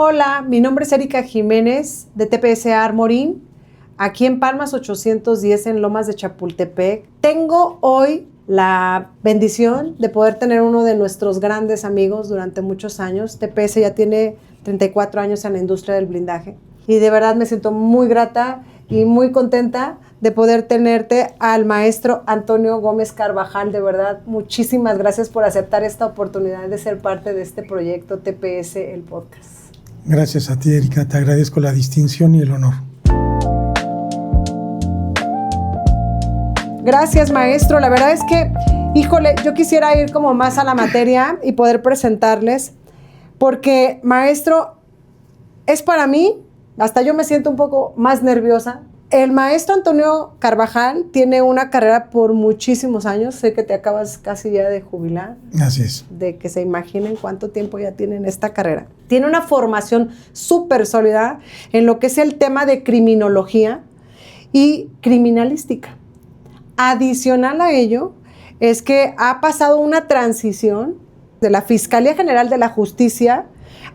Hola, mi nombre es Erika Jiménez de TPS Armoring, aquí en Palmas 810 en Lomas de Chapultepec. Tengo hoy la bendición de poder tener uno de nuestros grandes amigos durante muchos años. TPS ya tiene 34 años en la industria del blindaje y de verdad me siento muy grata y muy contenta de poder tenerte al maestro Antonio Gómez Carvajal. De verdad, muchísimas gracias por aceptar esta oportunidad de ser parte de este proyecto TPS, el podcast. Gracias a ti, Erika. Te agradezco la distinción y el honor. Gracias, maestro. La verdad es que, híjole, yo quisiera ir como más a la materia y poder presentarles, porque, maestro, es para mí, hasta yo me siento un poco más nerviosa. El maestro Antonio Carvajal tiene una carrera por muchísimos años. Sé que te acabas casi ya de jubilar. Así es. De que se imaginen cuánto tiempo ya tiene en esta carrera. Tiene una formación súper sólida en lo que es el tema de criminología y criminalística. Adicional a ello, es que ha pasado una transición de la Fiscalía General de la Justicia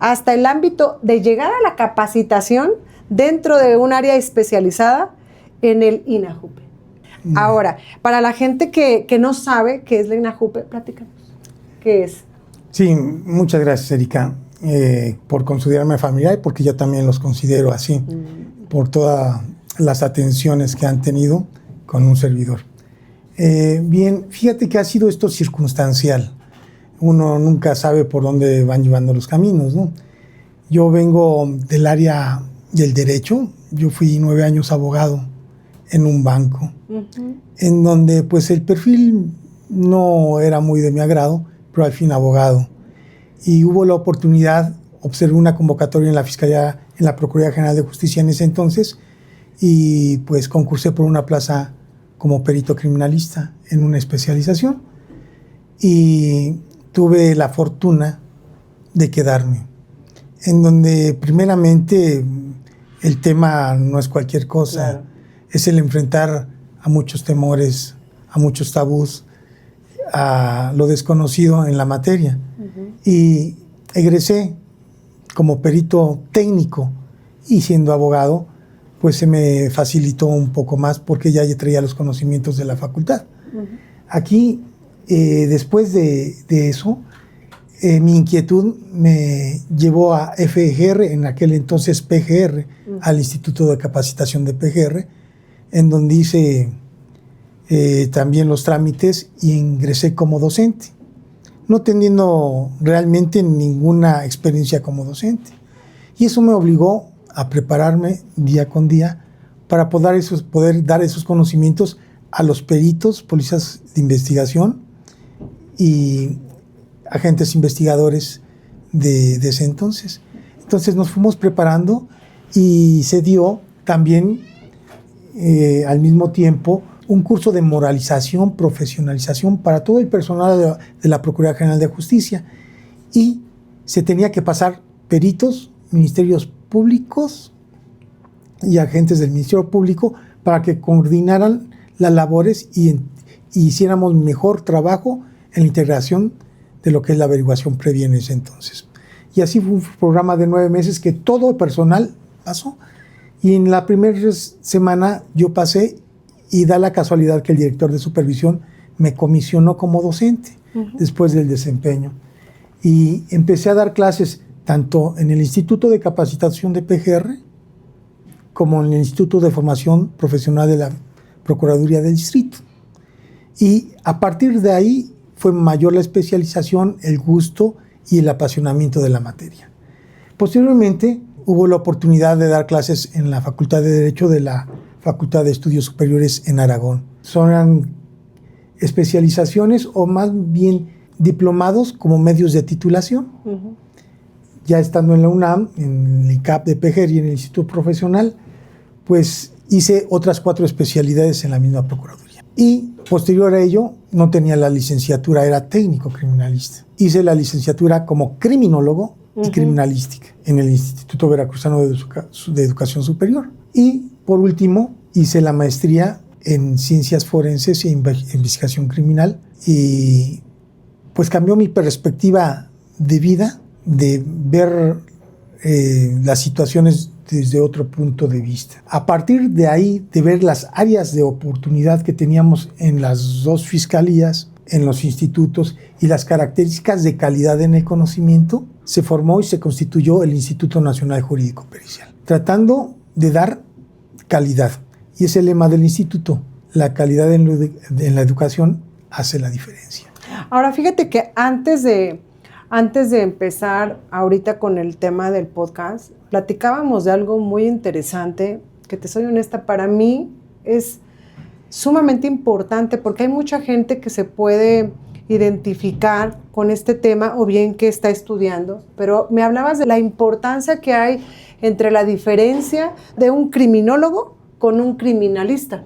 hasta el ámbito de llegar a la capacitación dentro de un área especializada en el INAJUPE. Ahora, para la gente que no sabe qué es la INAJUPE, platícanos. ¿Qué es? Sí, muchas gracias, Erika, por considerarme familiar y porque yo también los considero así, por todas las atenciones que han tenido con un servidor. Bien, fíjate que ha sido esto circunstancial. Uno nunca sabe por dónde van llevando los caminos, ¿no? Yo vengo del área del derecho. Yo fui 9 años abogado en un banco, en donde pues el perfil no era muy de mi agrado, pero al fin abogado. Y hubo la oportunidad, observé una convocatoria en la Fiscalía, en la Procuraduría General de Justicia en ese entonces, y pues concursé por una plaza como perito criminalista en una especialización. Y tuve la fortuna de quedarme, en donde primeramente el tema no es cualquier cosa, claro. Es el enfrentar a muchos temores, a muchos tabús, a lo desconocido en la materia. Y egresé como perito técnico y siendo abogado, pues se me facilitó un poco más porque ya traía los conocimientos de la facultad. Aquí, después de eso, mi inquietud me llevó a FGR, en aquel entonces PGR, al Instituto de Capacitación de PGR, en donde hice también los trámites y ingresé como docente, no teniendo realmente ninguna experiencia como docente. Y eso me obligó a prepararme día con día para poder dar esos conocimientos a los peritos, policías de investigación y agentes investigadores de ese entonces. Entonces nos fuimos preparando y se dio también al mismo tiempo un curso de moralización, profesionalización para todo el personal de la Procuraduría General de Justicia, y se tenía que pasar peritos, ministerios públicos y agentes del Ministerio Público para que coordinaran las labores y hiciéramos mejor trabajo en la integración de lo que es la averiguación previa en ese entonces. Y así fue un programa de 9 meses que todo el personal pasó. Y en la primera semana yo pasé y da la casualidad que el director de supervisión me comisionó como docente después del desempeño. Y empecé a dar clases tanto en el Instituto de Capacitación de PGR como en el Instituto de Formación Profesional de la Procuraduría del Distrito. Y a partir de ahí fue mayor la especialización, el gusto y el apasionamiento de la materia. Posteriormente hubo la oportunidad de dar clases en la Facultad de Derecho de la Facultad de Estudios Superiores en Aragón. Son especializaciones o más bien diplomados como medios de titulación. Ya estando en la UNAM, en el ICAP de PGR y en el Instituto Profesional, pues hice otras 4 especialidades en la misma Procuraduría. Y posterior a ello, no tenía la licenciatura, era técnico criminalista. Hice la licenciatura como criminólogo y criminalística en el Instituto Veracruzano de Educación Superior. Y por último, hice la maestría en Ciencias Forenses e Investigación Criminal, y pues cambió mi perspectiva de vida, de ver las situaciones desde otro punto de vista. A partir de ahí, de ver las áreas de oportunidad que teníamos en las dos fiscalías, en los institutos y las características de calidad en el conocimiento, se formó y se constituyó el Instituto Nacional Jurídico Pericial, tratando de dar calidad. Y es el lema del instituto: la calidad en la educación hace la diferencia. Ahora, fíjate que antes de empezar ahorita con el tema del podcast, platicábamos de algo muy interesante que, te soy honesta, para mí es sumamente importante porque hay mucha gente que se puede identificar con este tema o bien que está estudiando, pero me hablabas de la importancia que hay entre la diferencia de un criminólogo con un criminalista.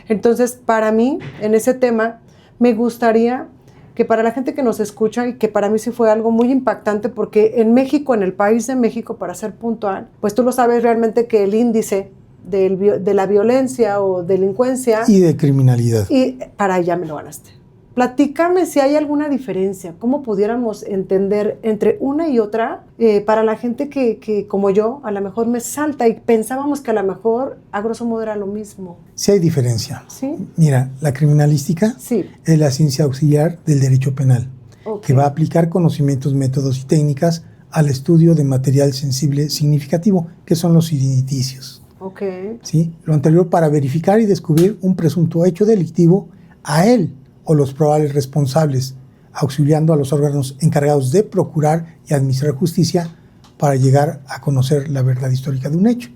Entonces, para mí, en ese tema, me gustaría que para la gente que nos escucha, y que para mí sí fue algo muy impactante, porque en México, en el país de México, para ser puntual, pues tú lo sabes realmente que el índice de la violencia o delincuencia y de criminalidad. Y para allá me lo ganaste. Platícame si hay alguna diferencia, cómo pudiéramos entender entre una y otra, para la gente que como yo, a lo mejor me salta y pensábamos que a lo mejor a grosso modo era lo mismo. Sí hay diferencia. ¿Sí? Mira, la criminalística sí. es la ciencia auxiliar del derecho penal, Okay. que va a aplicar conocimientos, métodos y técnicas al estudio de material sensible significativo, que son los indicios. Okay. ¿Sí? Lo anterior para verificar y descubrir un presunto hecho delictivo a él o los probables responsables, auxiliando a los órganos encargados de procurar y administrar justicia para llegar a conocer la verdad histórica de un hecho.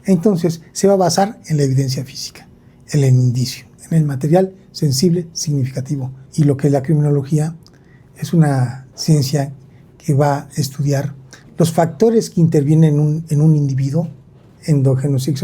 Entonces, se va a basar en la evidencia física, en el indicio, en el material sensible significativo. Y lo que es la criminología es una ciencia que va a estudiar los factores que intervienen en un individuo, endógenos y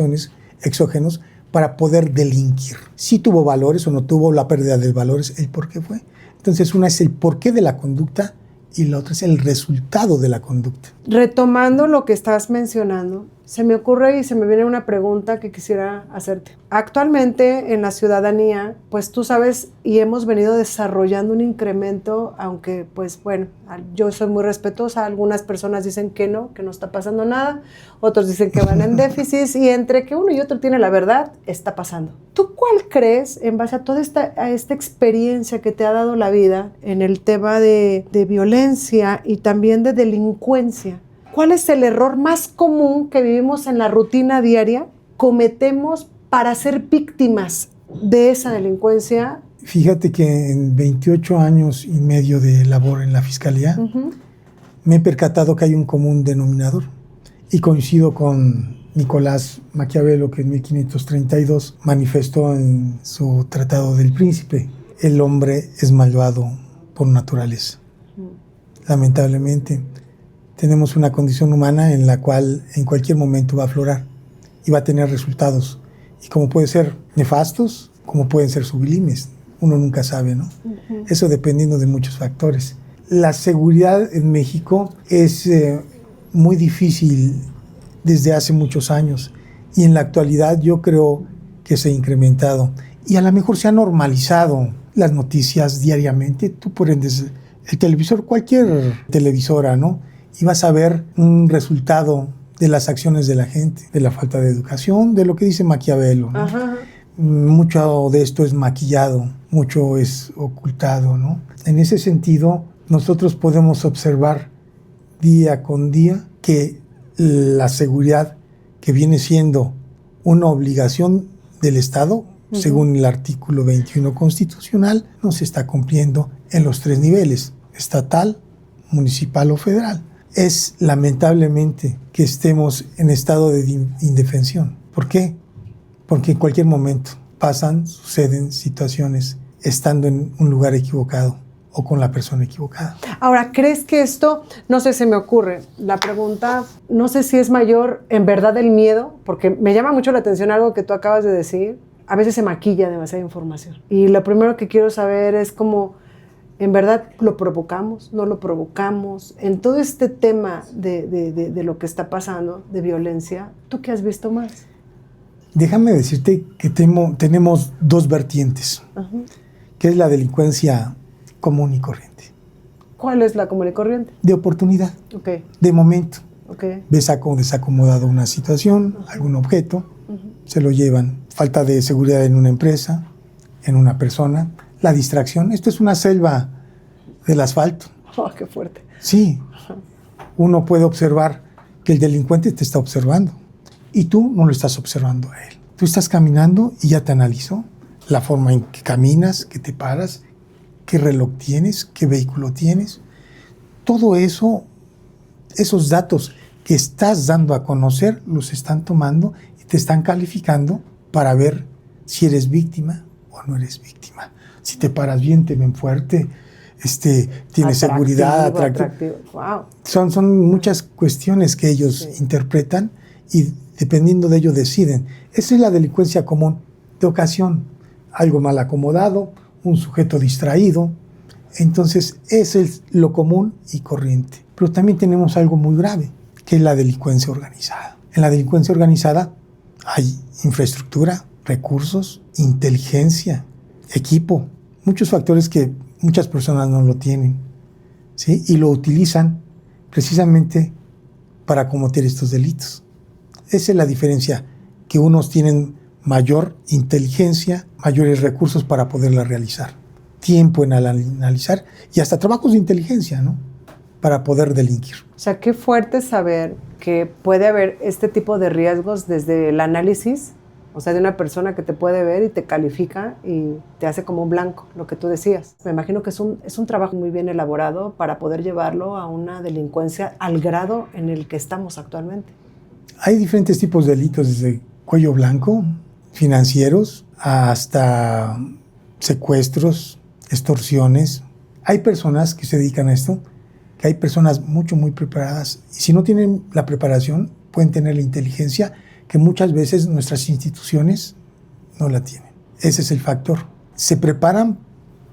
exógenos, para poder delinquir. Si tuvo valores o no tuvo, la pérdida de valores, el por qué fue. Entonces, una es el porqué de la conducta y la otra es el resultado de la conducta. Retomando lo que estás mencionando, se me ocurre y se me viene una pregunta que quisiera hacerte. Actualmente en la ciudadanía, pues tú sabes y hemos venido desarrollando un incremento, aunque pues bueno, yo soy muy respetuosa, algunas personas dicen que no está pasando nada, otros dicen que van en déficit y entre que uno y otro tiene la verdad, está pasando. ¿Tú cuál crees, en base a toda esta experiencia que te ha dado la vida en el tema de violencia y también de delincuencia, cuál es el error más común que vivimos en la rutina diaria, cometemos para ser víctimas de esa delincuencia? Fíjate que en 28 años y medio de labor en la Fiscalía, me he percatado que hay un común denominador y coincido con Nicolás Maquiavelo, que en 1532 manifestó en su Tratado del Príncipe: el hombre es malvado por naturaleza. Lamentablemente, tenemos una condición humana en la cual en cualquier momento va a aflorar y va a tener resultados. Y como pueden ser nefastos, como pueden ser sublimes, uno nunca sabe, ¿no? Eso dependiendo de muchos factores. La seguridad en México es muy difícil desde hace muchos años y en la actualidad yo creo que se ha incrementado y a lo mejor se ha normalizado las noticias diariamente. Tú prendes el televisor, cualquier televisora, ¿no? Y vas a ver un resultado de las acciones de la gente, de la falta de educación, de lo que dice Maquiavelo, ¿no? Mucho de esto es maquillado, mucho es ocultado, ¿no? En ese sentido, nosotros podemos observar día con día que la seguridad, que viene siendo una obligación del Estado, según el artículo 21 constitucional, no se está cumpliendo en los 3 niveles, estatal, municipal o federal. Es lamentablemente que estemos en estado de indefensión. ¿Por qué? Porque en cualquier momento suceden situaciones estando en un lugar equivocado o con la persona equivocada. Ahora, ¿crees que esto, no sé, se me ocurre, la pregunta, no sé si es mayor en verdad el miedo, porque me llama mucho la atención algo que tú acabas de decir, a veces se maquilla demasiada información. Y lo primero que quiero saber es cómo, ¿en verdad lo provocamos? ¿No lo provocamos? En todo este tema de lo que está pasando, de violencia, ¿tú qué has visto más? Déjame decirte que tenemos 2 vertientes, que es la delincuencia común y corriente. ¿Cuál es la común y corriente? De oportunidad, Okay. de momento. Okay. Ves desacomodado una situación, algún objeto, se lo llevan. Falta de seguridad en una empresa, en una persona, la distracción. Esto es una selva del asfalto. Oh, qué fuerte. Sí, uno puede observar que el delincuente te está observando y tú no lo estás observando a él. Tú estás caminando y ya te analizó la forma en que caminas, que te paras, qué reloj tienes, qué vehículo tienes. Todo eso, esos datos que estás dando a conocer, los están tomando y te están calificando para ver si eres víctima o no eres víctima. Si te paras bien, te ven fuerte, tienes seguridad, atractivo. Wow. Son muchas cuestiones que ellos interpretan y dependiendo de ello deciden. Esa es la delincuencia común de ocasión. Algo mal acomodado, un sujeto distraído. Entonces, ese es lo común y corriente. Pero también tenemos algo muy grave, que es la delincuencia organizada. En la delincuencia organizada hay infraestructura, recursos, inteligencia, equipo, muchos factores que muchas personas no lo tienen, ¿sí? Y lo utilizan precisamente para cometer estos delitos. Esa es la diferencia, que unos tienen mayor inteligencia, mayores recursos para poderla realizar, tiempo en analizar y hasta trabajos de inteligencia, ¿no? Para poder delinquir. O sea, qué fuerte saber que puede haber este tipo de riesgos desde el análisis, o sea, de una persona que te puede ver y te califica y te hace como un blanco, lo que tú decías. Me imagino que es un trabajo muy bien elaborado para poder llevarlo a una delincuencia al grado en el que estamos actualmente. Hay diferentes tipos de delitos, desde cuello blanco, financieros, hasta secuestros, extorsiones. Hay personas que se dedican a esto, que hay personas muy preparadas, y si no tienen la preparación, pueden tener la inteligencia que muchas veces nuestras instituciones no la tienen. Ese es el factor. Se preparan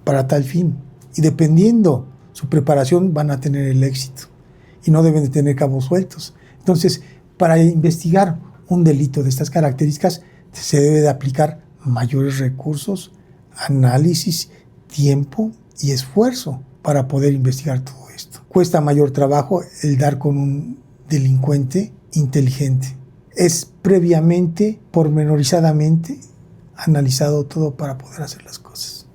para tal fin, y dependiendo su preparación van a tener el éxito, y no deben de tener cabos sueltos. Entonces, para investigar un delito de estas características, se debe de aplicar mayores recursos, análisis, tiempo y esfuerzo para poder investigar todo esto. Cuesta mayor trabajo el dar con un delincuente inteligente. Es previamente, pormenorizadamente, analizado todo para poder hacer las cosas,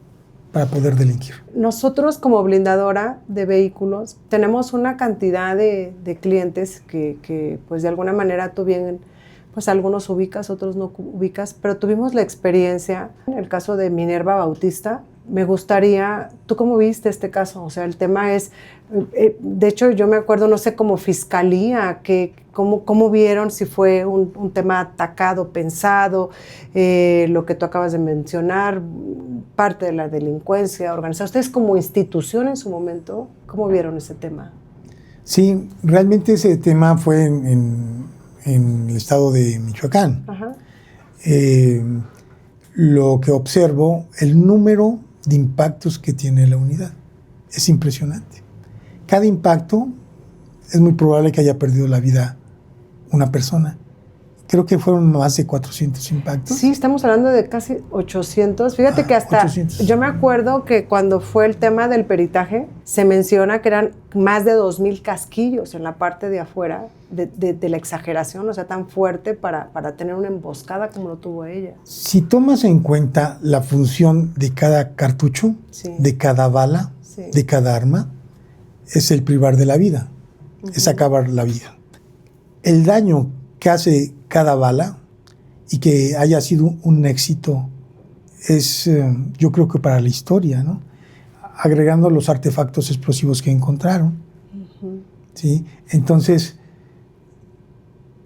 para poder delinquir. Nosotros como blindadora de vehículos tenemos una cantidad de clientes que pues de alguna manera tú bien, pues algunos ubicas, otros no ubicas, pero tuvimos la experiencia, en el caso de Minerva Bautista. Me gustaría, ¿tú cómo viste este caso? O sea, el tema es, de hecho yo me acuerdo, no sé, como fiscalía, cómo vieron si fue un tema atacado, pensado, lo que tú acabas de mencionar, parte de la delincuencia organizada. Ustedes como institución en su momento, ¿cómo vieron ese tema? Sí, realmente ese tema fue en el estado de Michoacán. Ajá. Lo que observo, el número de impactos que tiene la unidad es impresionante. Cada impacto es muy probable que haya perdido la vida una persona. Creo que fueron más de 400 impactos. Sí, estamos hablando de casi 800. Fíjate que hasta 800. Yo me acuerdo que cuando fue el tema del peritaje, se menciona que eran más de 2,000 casquillos en la parte de afuera de la exageración, o sea, tan fuerte para tener una emboscada como lo tuvo ella. Si tomas en cuenta la función de cada cartucho, Sí. de cada bala, Sí. de cada arma, es el privar de la vida, es acabar la vida. El daño que hace cada bala y que haya sido un éxito es, yo creo que para la historia, ¿no? Agregando los artefactos explosivos que encontraron. ¿Sí? Entonces,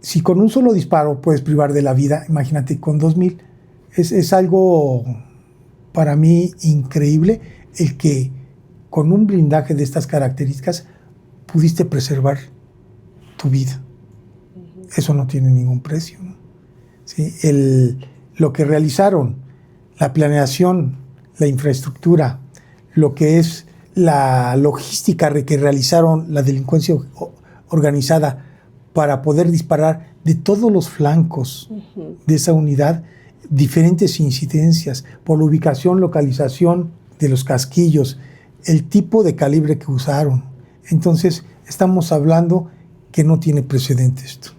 si con un solo disparo puedes privar de la vida, imagínate con 2,000, es algo para mí increíble el que con un blindaje de estas características pudiste preservar tu vida. Eso no tiene ningún precio, ¿no? ¿Sí? Lo que realizaron, la planeación, la infraestructura, lo que es la logística que realizaron la delincuencia organizada para poder disparar de todos los flancos de esa unidad, diferentes incidencias por la ubicación, localización de los casquillos, el tipo de calibre que usaron. Entonces, estamos hablando que no tiene precedente esto.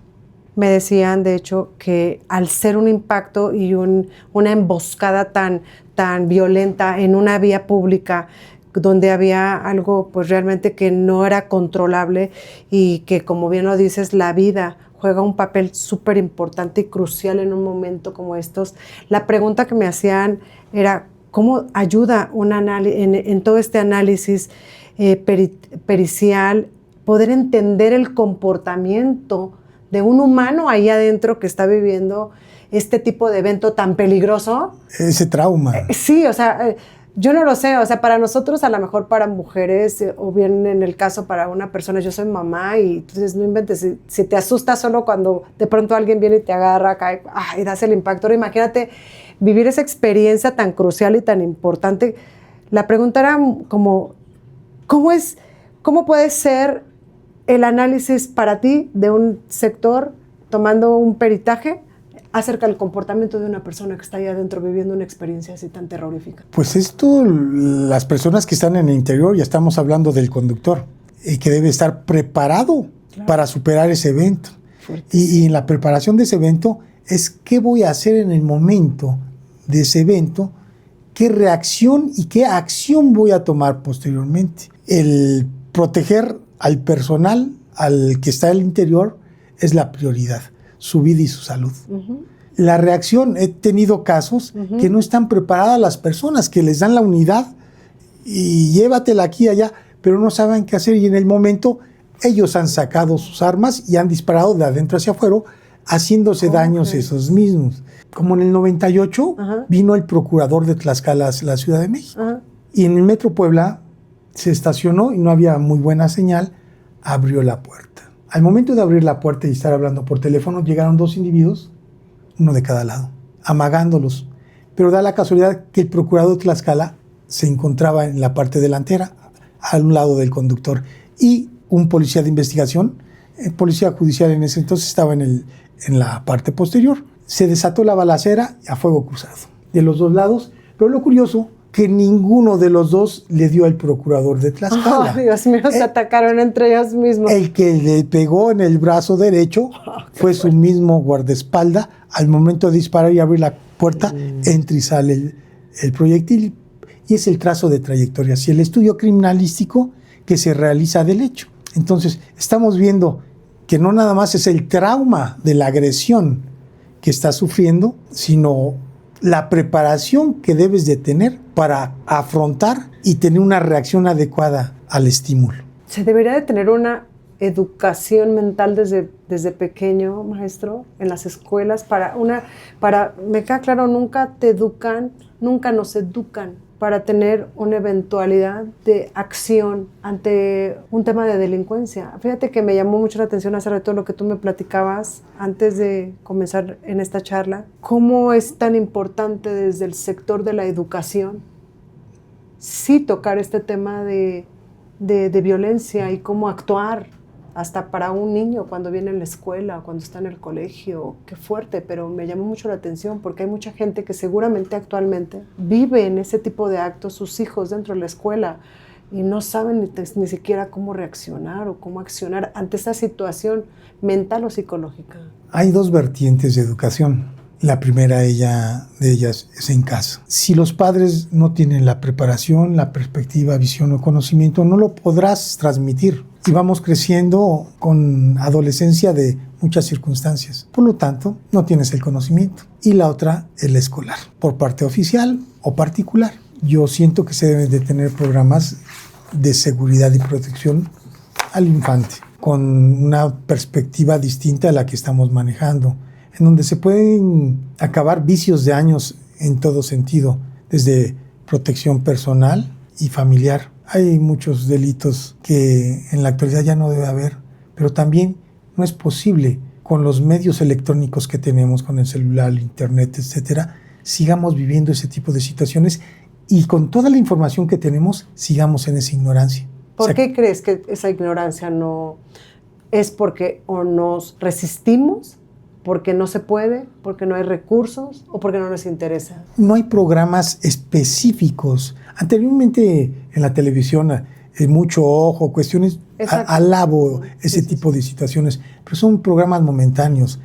Me decían, de hecho, que al ser un impacto y una emboscada tan violenta en una vía pública, donde había algo pues realmente que no era controlable y que, como bien lo dices, la vida juega un papel súper importante y crucial en un momento como estos. La pregunta que me hacían era, ¿cómo ayuda en todo este análisis pericial poder entender el comportamiento de un humano ahí adentro que está viviendo este tipo de evento tan peligroso? Ese trauma. Sí, o sea, yo no lo sé, o sea, para nosotros, a lo mejor para mujeres, o bien en el caso para una persona, yo soy mamá y entonces no inventes, si te asustas solo cuando de pronto alguien viene y te agarra acá y das el impacto. Ahora imagínate vivir esa experiencia tan crucial y tan importante. La pregunta era como, ¿cómo puede ser el análisis para ti de un sector tomando un peritaje acerca del comportamiento de una persona que está ahí adentro viviendo una experiencia así tan terrorífica? Pues esto, las personas que están en el interior, ya estamos hablando del conductor, que debe estar preparado para superar ese evento. Y en la preparación de ese evento es qué voy a hacer en el momento de ese evento, qué reacción y qué acción voy a tomar posteriormente. El proteger al personal, al que está en el interior, es la prioridad, su vida y su salud. La reacción, he tenido casos que no están preparadas las personas, que les dan la unidad y llévatela aquí y allá, pero no saben qué hacer, y en el momento ellos han sacado sus armas y han disparado de adentro hacia afuera, haciéndose daños esos mismos. Como en el 98 vino el procurador de Tlaxcala a la Ciudad de México, y en el Metro Puebla se estacionó y no había muy buena señal, abrió la puerta. Al momento de abrir la puerta y estar hablando por teléfono, llegaron 2 individuos, uno de cada lado, amagándolos. Pero da la casualidad que el procurador de Tlaxcala se encontraba en la parte delantera, a un lado del conductor, y un policía de investigación, el policía judicial en ese entonces, estaba en la parte posterior. Se desató la balacera a fuego cruzado de los dos lados, pero lo curioso que ninguno de los dos le dio al procurador de Tlaxcala. Oh, Dios mío, se atacaron entre ellos mismos. El que le pegó en el brazo derecho fue su mismo guardaespaldas. Al momento de disparar y abrir la puerta, entra y sale el proyectil, y es el trazo de trayectorias y el estudio criminalístico que se realiza del hecho. Entonces, estamos viendo que no nada más es el trauma de la agresión que está sufriendo, sino la preparación que debes de tener para afrontar y tener una reacción adecuada al estímulo. ¿Se debería de tener una educación mental desde pequeño, maestro, en las escuelas? Me queda claro, nunca nos educan para tener una eventualidad de acción ante un tema de delincuencia. Fíjate que me llamó mucho la atención hace rato lo que tú me platicabas antes de comenzar en esta charla. ¿Cómo es tan importante desde el sector de la educación sí tocar este tema de violencia y cómo actuar hasta para un niño cuando viene a la escuela, cuando está en el colegio? Qué fuerte, pero me llamó mucho la atención porque hay mucha gente que seguramente actualmente vive en ese tipo de actos, sus hijos dentro de la escuela, y no saben ni siquiera cómo reaccionar o cómo accionar ante esa situación mental o psicológica. Hay 2 vertientes de educación. La primera de ellas es en casa. Si los padres no tienen la preparación, la perspectiva, visión o conocimiento, no lo podrás transmitir. Y vamos creciendo con adolescencia de muchas circunstancias. Por lo tanto, no tienes el conocimiento. Y la otra, el escolar, por parte oficial o particular. Yo siento que se deben de tener programas de seguridad y protección al infante, con una perspectiva distinta a la que estamos manejando, en donde se pueden acabar vicios de años en todo sentido, desde protección personal y familiar. Hay muchos delitos que en la actualidad ya no debe haber, pero también no es posible con los medios electrónicos que tenemos, con el celular, el internet, etcétera, sigamos viviendo ese tipo de situaciones y con toda la información que tenemos sigamos en esa ignorancia. ¿Por qué crees que esa ignorancia no es porque o nos resistimos, porque no se puede, porque no hay recursos o porque no nos interesa? No hay programas específicos. Anteriormente en la televisión, mucho ojo, cuestiones, alabo ese tipo de situaciones, pero son programas momentáneos.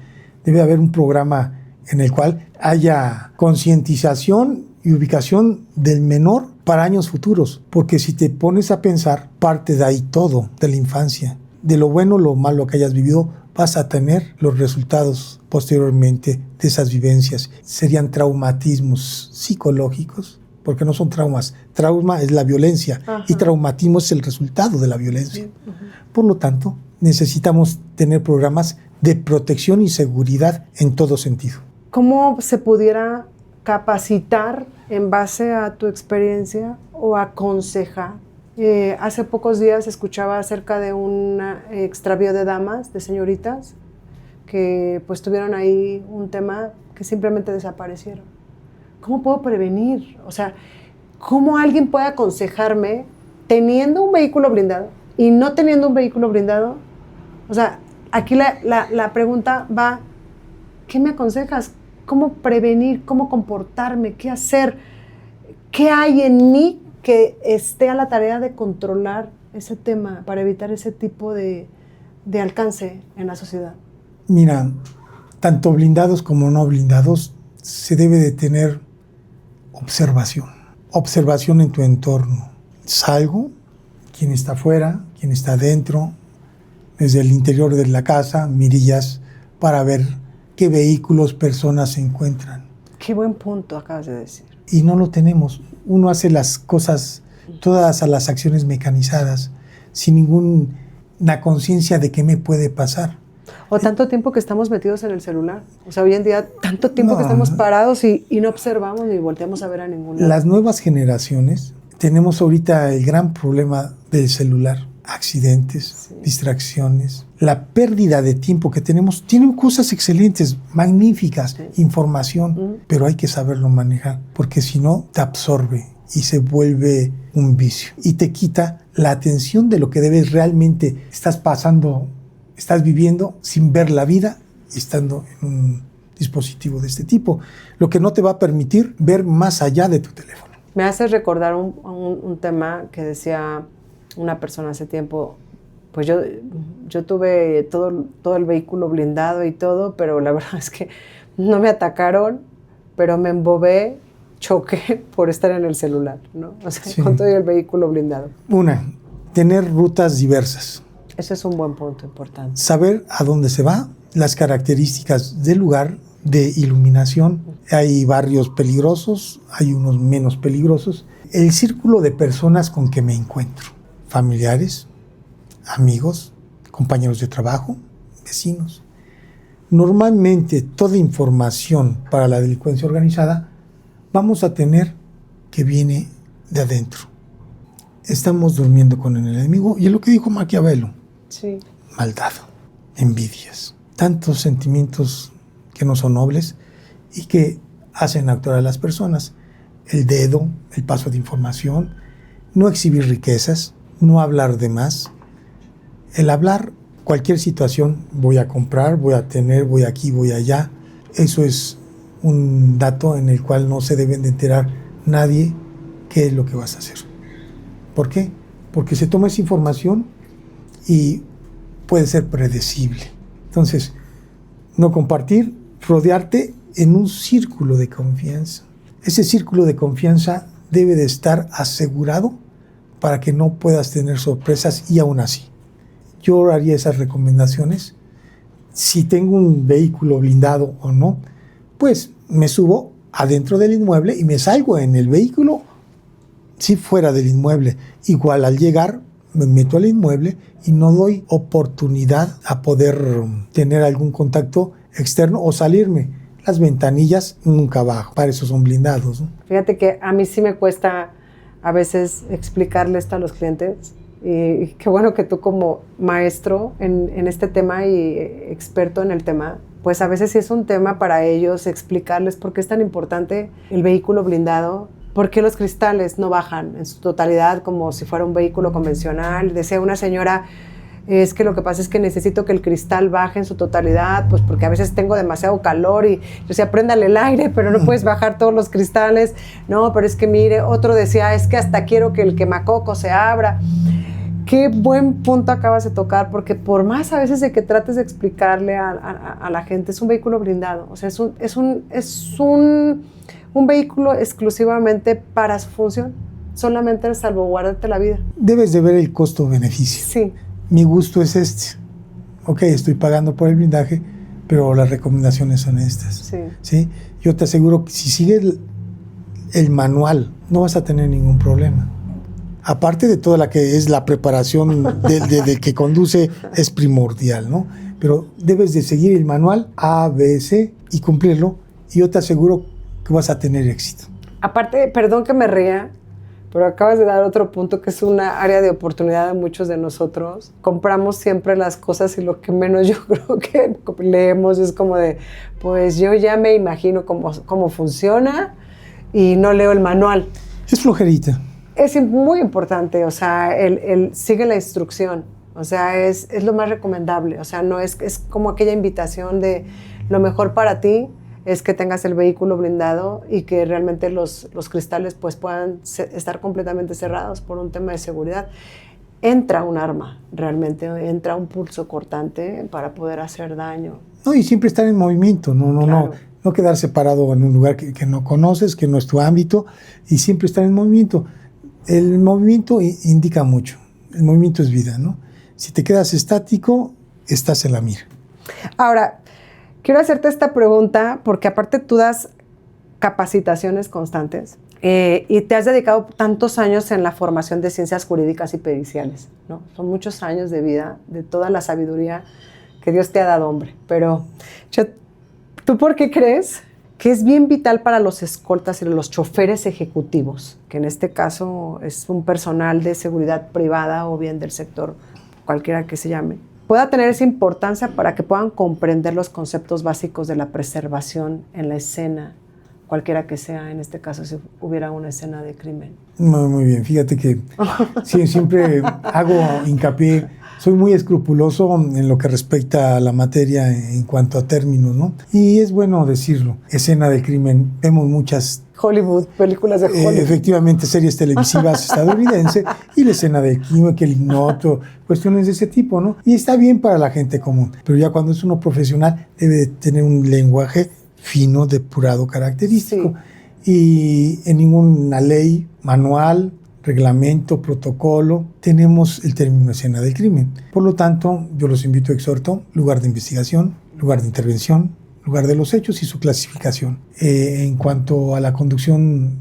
Debe haber un programa en el cual haya concientización y ubicación del menor para años futuros, porque si te pones a pensar, parte de ahí todo, de la infancia. De lo bueno, lo malo que hayas vivido, vas a tener los resultados posteriormente de esas vivencias. Serían traumatismos psicológicos, porque no son traumas. Trauma es la violencia. Ajá. Y traumatismo es el resultado de la violencia. Por lo tanto, necesitamos tener programas de protección y seguridad en todo sentido. ¿Cómo se pudiera capacitar en base a tu experiencia o aconsejar? Hace pocos días escuchaba acerca de un extravío de damas, de señoritas, que pues tuvieron ahí un tema que simplemente desaparecieron. ¿Cómo puedo prevenir? O sea, ¿cómo alguien puede aconsejarme teniendo un vehículo blindado y no teniendo un vehículo blindado? O sea, aquí la pregunta va, ¿qué me aconsejas? ¿Cómo prevenir? ¿Cómo comportarme? ¿Qué hacer? ¿Qué hay en mí que esté a la tarea de controlar ese tema para evitar ese tipo de alcance en la sociedad? Mira, tanto blindados como no blindados, se debe de tener observación en tu entorno. Salgo, quién está afuera, quién está adentro, desde el interior de la casa, mirillas para ver qué vehículos, personas se encuentran. Qué buen punto acabas de decir. Y no lo tenemos. Uno hace las cosas, todas las acciones mecanizadas, sin ninguna conciencia de qué me puede pasar. O tanto tiempo que estamos metidos en el celular. O sea, hoy en día, tanto tiempo que estamos parados y no observamos ni volteamos a ver a ningún lado. Las nuevas generaciones, tenemos ahorita el gran problema del celular. Accidentes, distracciones, la pérdida de tiempo que tenemos. Tienen cosas excelentes, magníficas, información, pero hay que saberlo manejar, porque si no, te absorbe y se vuelve un vicio. Y te quita la atención de lo que debes realmente. Estás viviendo sin ver la vida y estando en un dispositivo de este tipo, lo que no te va a permitir ver más allá de tu teléfono. Me hace recordar un tema que decía una persona hace tiempo. Pues yo tuve todo el vehículo blindado y todo, pero la verdad es que no me atacaron, pero me embobé, choqué por estar en el celular, ¿no? O sea, con todo el vehículo blindado. Tener rutas diversas. Ese es un buen punto importante. Saber a dónde se va, las características del lugar, de iluminación. Hay barrios peligrosos, hay unos menos peligrosos. El círculo de personas con que me encuentro. Familiares, amigos, compañeros de trabajo, vecinos. Normalmente toda información para la delincuencia organizada vamos a tener que viene de adentro. Estamos durmiendo con el enemigo y es lo que dijo Maquiavelo. Sí. Maldad, envidias, tantos sentimientos que no son nobles y que hacen actuar a las personas. El dedo, el paso de información, no exhibir riquezas, no hablar de más. El hablar, cualquier situación, voy a comprar, voy a tener, voy aquí, voy allá. Eso es un dato en el cual no se deben de enterar nadie qué es lo que vas a hacer. ¿Por qué? Porque se toma esa información y puede ser predecible. Entonces, no compartir, rodearte en un círculo de confianza. Ese círculo de confianza debe de estar asegurado para que no puedas tener sorpresas y aún así. Yo haría esas recomendaciones. Si tengo un vehículo blindado o no, pues me subo adentro del inmueble y me salgo en el vehículo si fuera del inmueble. Igual al llegar me meto al inmueble y no doy oportunidad a poder tener algún contacto externo o salirme. Las ventanillas nunca bajo, para eso son blindados, ¿no? Fíjate que a mí sí me cuesta a veces explicarle esto a los clientes y qué bueno que tú como maestro en este tema y experto en el tema, pues a veces sí es un tema para ellos explicarles por qué es tan importante el vehículo blindado. ¿Por qué los cristales no bajan en su totalidad como si fuera un vehículo convencional? Decía una señora, es que lo que pasa es que necesito que el cristal baje en su totalidad, pues porque a veces tengo demasiado calor y yo decía, préndale el aire, pero no puedes bajar todos los cristales. No, pero es que mire, otro decía, es que hasta quiero que el quemacoco se abra. Qué buen punto acabas de tocar, porque por más a veces de que trates de explicarle a la gente, es un vehículo blindado, o sea, es un vehículo exclusivamente para su función, solamente salvaguardarte la vida. Debes de ver el costo-beneficio. Sí. Mi gusto es este. Ok, estoy pagando por el blindaje, pero las recomendaciones son estas. Sí. ¿Sí? Yo te aseguro que si sigues el manual, no vas a tener ningún problema. Aparte de toda la que es la preparación del que conduce, es primordial, ¿no? Pero debes de seguir el manual A, B, C y cumplirlo, y yo te aseguro que vas a tener éxito. Aparte, perdón que me ría, pero acabas de dar otro punto que es una área de oportunidad de muchos de nosotros. Compramos siempre las cosas y lo que menos yo creo que leemos es como de, pues yo ya me imagino cómo funciona y no leo el manual. Es flojerita. Es muy importante, o sea, el sigue la instrucción, o sea, es lo más recomendable, o sea, no es como aquella invitación de lo mejor para ti es que tengas el vehículo blindado y que realmente los cristales pues puedan estar completamente cerrados por un tema de seguridad. Entra un arma, realmente, entra un pulso cortante para poder hacer daño. No, y siempre estar en movimiento, Claro. no quedarse parado en un lugar que no conoces, que no es tu ámbito, y siempre estar en movimiento. El movimiento indica mucho, el movimiento es vida, ¿no? Si te quedas estático, estás en la mira. Ahora, quiero hacerte esta pregunta porque aparte tú das capacitaciones constantes y te has dedicado tantos años en la formación de ciencias jurídicas y periciales, ¿no? Son muchos años de vida, de toda la sabiduría que Dios te ha dado, hombre. Pero, ¿tú por qué crees que es bien vital para los escoltas y los choferes ejecutivos, que en este caso es un personal de seguridad privada o bien del sector, cualquiera que se llame, pueda tener esa importancia para que puedan comprender los conceptos básicos de la preservación en la escena, cualquiera que sea, en este caso si hubiera una escena de crimen? Muy bien, fíjate que siempre hago hincapié, soy muy escrupuloso en lo que respecta a la materia en cuanto a términos, ¿no? Y es bueno decirlo, escena de crimen, vemos muchas Hollywood, películas de Hollywood. Efectivamente, series televisivas estadounidenses y la escena de química, que el ignoto, cuestiones de ese tipo, ¿no? Y está bien para la gente común, pero ya cuando es uno profesional debe tener un lenguaje fino, depurado, característico. Sí. Y en ninguna ley, manual, reglamento, protocolo, tenemos el término escena del crimen. Por lo tanto, yo los invito, exhorto, lugar de investigación, lugar de intervención, lugar de los hechos y su clasificación. En cuanto a la conducción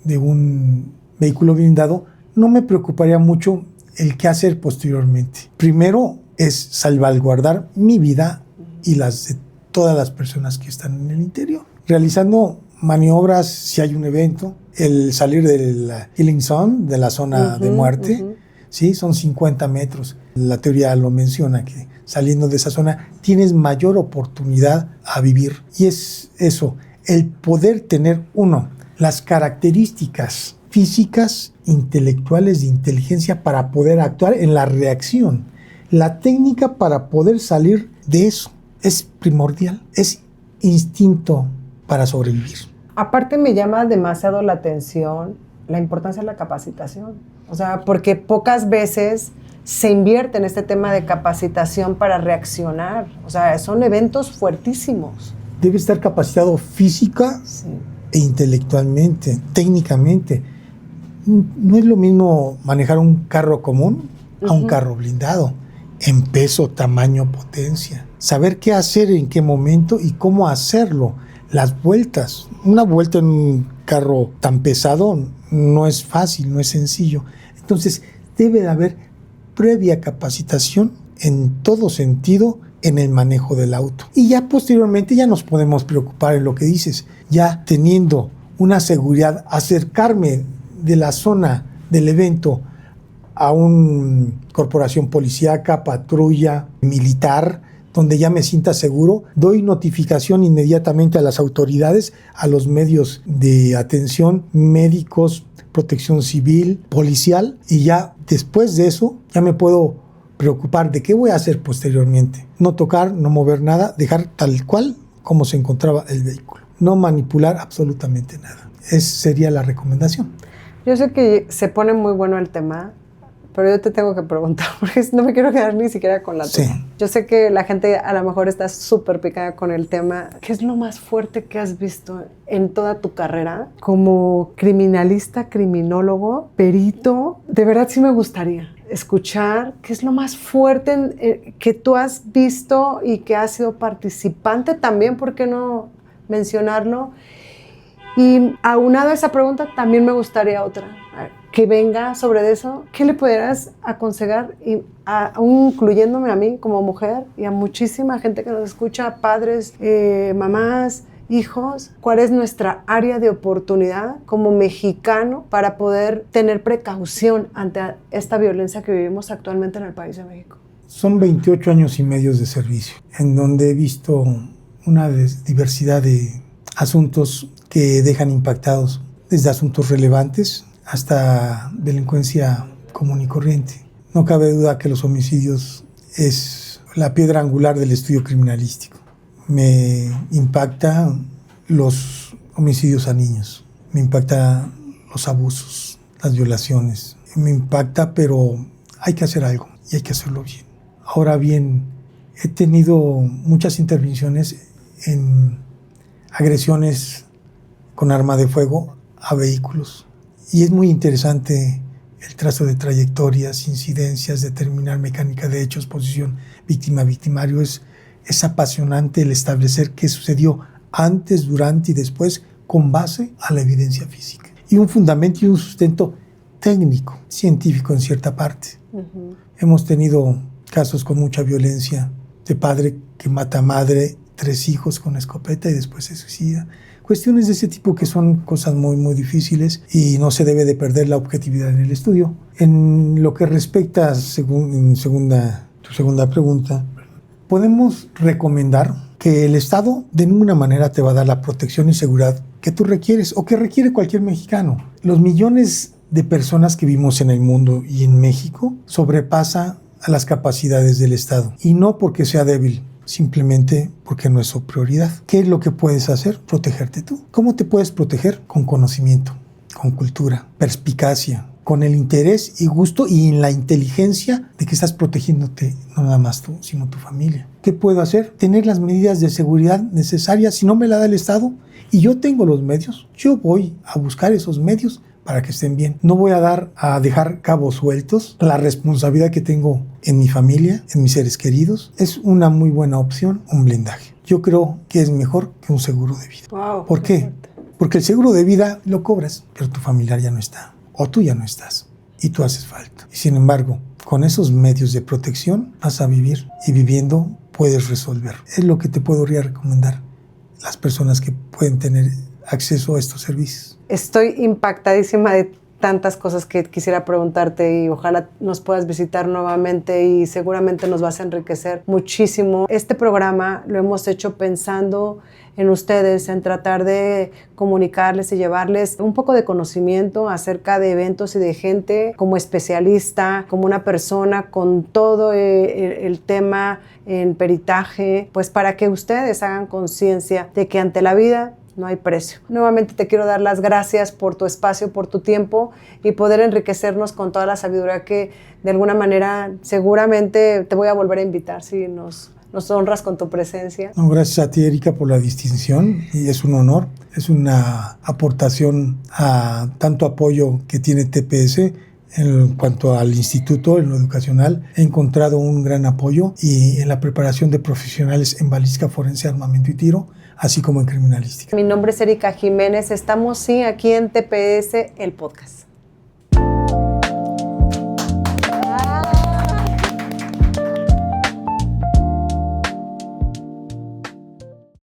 de un vehículo blindado, no me preocuparía mucho el qué hacer posteriormente. Primero es salvaguardar mi vida y las de todas las personas que están en el interior, realizando maniobras si hay un evento, el salir del Killing Zone, de la zona de muerte, ¿sí? Son 50 metros. La teoría lo menciona, que saliendo de esa zona tienes mayor oportunidad a vivir. Y es eso, el poder tener, uno, las características físicas, intelectuales, de inteligencia para poder actuar en la reacción. La técnica para poder salir de eso es primordial, es instinto para sobrevivir. Aparte me llama demasiado la atención la importancia de la capacitación. O sea, porque pocas veces se invierte en este tema de capacitación para reaccionar. O sea, son eventos fuertísimos. Debe estar capacitado física e intelectualmente, técnicamente. No es lo mismo manejar un carro común a un carro blindado, en peso, tamaño, potencia. Saber qué hacer, en qué momento y cómo hacerlo. Las vueltas. Una vuelta en un carro tan pesado no es fácil, no es sencillo. Entonces, debe de haber previa capacitación en todo sentido en el manejo del auto. Y ya posteriormente ya nos podemos preocupar en lo que dices. Ya teniendo una seguridad, acercarme de la zona del evento a una corporación policíaca, patrulla, militar, donde ya me sienta seguro, doy notificación inmediatamente a las autoridades, a los medios de atención, médicos, protección civil, policial, y ya después de eso ya me puedo preocupar de qué voy a hacer posteriormente. No tocar, no mover nada, dejar tal cual como se encontraba el vehículo. No manipular absolutamente nada. Esa sería la recomendación. Yo sé que se pone muy bueno el tema, pero yo te tengo que preguntar, porque no me quiero quedar ni siquiera con la duda. Sí. Yo sé que la gente a lo mejor está súper picada con el tema. ¿Qué es lo más fuerte que has visto en toda tu carrera como criminalista, criminólogo, perito? De verdad sí me gustaría escuchar qué es lo más fuerte que tú has visto y que has sido participante también, ¿por qué no mencionarlo? Y aunado a esa pregunta, también me gustaría otra, que venga sobre eso. ¿Qué le pudieras aconsejar, aún incluyéndome a mí como mujer y a muchísima gente que nos escucha, padres, mamás, hijos? ¿Cuál es nuestra área de oportunidad como mexicano para poder tener precaución ante esta violencia que vivimos actualmente en el país de México? Son 28 años y medio de servicio, en donde he visto una diversidad de asuntos que dejan impactados, desde asuntos relevantes hasta delincuencia común y corriente. No cabe duda que los homicidios es la piedra angular del estudio criminalístico. Me impacta los homicidios a niños, me impacta los abusos, las violaciones, me impacta, pero hay que hacer algo y hay que hacerlo bien. Ahora bien, he tenido muchas intervenciones en agresiones con arma de fuego a vehículos. Y es muy interesante el trazo de trayectorias, incidencias, determinar mecánica de hechos, posición víctima-victimario. Es apasionante el establecer qué sucedió antes, durante y después con base a la evidencia física. Y un fundamento y un sustento técnico, científico en cierta parte. Hemos tenido casos con mucha violencia de padre que mata a madre, 3 hijos con escopeta y después se suicida. Cuestiones de ese tipo que son cosas muy, muy difíciles y no se debe de perder la objetividad en el estudio. En lo que respecta a tu segunda pregunta, podemos recomendar que el Estado de ninguna manera te va a dar la protección y seguridad que tú requieres o que requiere cualquier mexicano. Los millones de personas que vivimos en el mundo y en México sobrepasa a las capacidades del Estado, y no porque sea débil, simplemente porque no es su prioridad. ¿Qué es lo que puedes hacer? Protegerte tú. ¿Cómo te puedes proteger? Con conocimiento, con cultura, perspicacia, con el interés y gusto y en la inteligencia de que estás protegiéndote no nada más tú, sino tu familia. ¿Qué puedo hacer? Tener las medidas de seguridad necesarias. Si no me la da el Estado y yo tengo los medios, yo voy a buscar esos medios para que estén bien. No voy a dejar cabos sueltos. La responsabilidad que tengo en mi familia, en mis seres queridos, es una muy buena opción, un blindaje. Yo creo que es mejor que un seguro de vida. Wow, ¿por qué? Porque el seguro de vida lo cobras, pero tu familiar ya no está, o tú ya no estás, y tú haces falta. Y sin embargo, con esos medios de protección vas a vivir, y viviendo puedes resolver. Es lo que te podría recomendar las personas que pueden tener acceso a estos servicios. Estoy impactadísima de tantas cosas que quisiera preguntarte y ojalá nos puedas visitar nuevamente y seguramente nos vas a enriquecer muchísimo. Este programa lo hemos hecho pensando en ustedes, en tratar de comunicarles y llevarles un poco de conocimiento acerca de eventos y de gente como especialista, como una persona con todo el tema en peritaje, pues para que ustedes hagan conciencia de que ante la vida no hay precio. Nuevamente te quiero dar las gracias por tu espacio, por tu tiempo y poder enriquecernos con toda la sabiduría que de alguna manera seguramente te voy a volver a invitar si nos honras con tu presencia. No, gracias a ti, Erika, por la distinción y es un honor. Es una aportación a tanto apoyo que tiene TPS en cuanto al instituto, en lo educacional. He encontrado un gran apoyo y en la preparación de profesionales en balística forense, armamento y tiro, así como en criminalística. Mi nombre es Erika Jiménez, estamos aquí en TPS, el podcast.